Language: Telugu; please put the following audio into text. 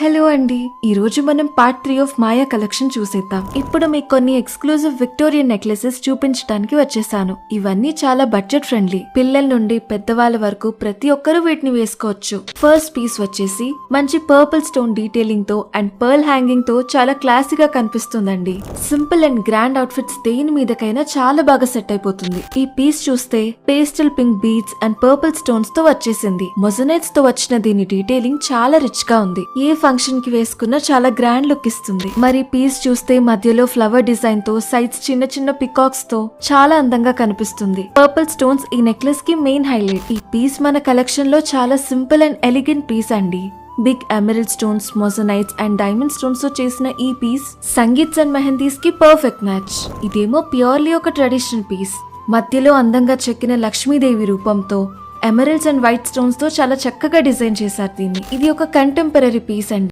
హలో అండి, ఈ రోజు మనం పార్ట్ 3 ఆఫ్ మాయా కలెక్షన్ చూసేద్దాం. ఇప్పుడు మీకు కొన్ని ఎక్స్క్లూజివ్ విక్టోరియన్ నెక్లెసెస్ చూపించడానికి వచ్చేసాను. ఇవన్నీ చాలా బడ్జెట్ ఫ్రెండ్లీ. పిల్లల నుండి పెద్దవాళ్ళ వరకు ప్రతి ఒక్కరూ వీటిని వేసుకోవచ్చు. ఫస్ట్ పీస్ వచ్చేసి మంచి పర్పుల్ స్టోన్ డీటెయిలింగ్ తో అండ్ పర్ల్ హ్యాంగింగ్ తో చాలా క్లాసీగా కనిపిస్తుందండి. సింపుల్ అండ్ గ్రాండ్ అవుట్ఫిట్స్ దేని మీదకైనా చాలా బాగా సెట్ అయిపోతుంది. ఈ పీస్ చూస్తే pastel pink beads and purple stones తో వచ్చేసింది. మొజనైట్స్ తో వచ్చిన దీని డీటెయిలింగ్ చాలా రిచ్ గా ఉంది. ఏ ఫంక్షన్ కి వేసుకున్న చాలా గ్రాండ్ లుక్ ఇస్తుంది. మరి పీస్ చూస్తే మధ్యలో ఫ్లవర్ డిజైన్ తో సైడ్స్ చిన్న చిన్న పికాక్స్ తో చాలా అందంగా కనిపిస్తుంది. పర్పుల్ స్టోన్స్ ఈ నెక్లెస్ కి మెయిన్ హైలైట్. ఈ పీస్ మన కలెక్షన్ లో చాలా సింపుల్ అండ్ ఎలిగెంట్ పీస్ అండి. Big emerald stones, moissanites and diamond stones తో చేసిన ఈ పీస్ సంగీత్స్ అండ్ మెహందీస్ కి పర్ఫెక్ట్ మ్యాచ్. ఇదేమో ప్యూర్లీ ఒక ట్రెడిషనల్ పీస్. మధ్యలో అందంగా చెక్కిన లక్ష్మీదేవి రూపంతో ఎమరల్డ్స్ అండ్ వైట్ స్టోన్స్ తో చాలా చక్కగా డిజైన్ చేశారు దీన్ని. ఇది ఒక కంటెంపరీ పీస్ అండి.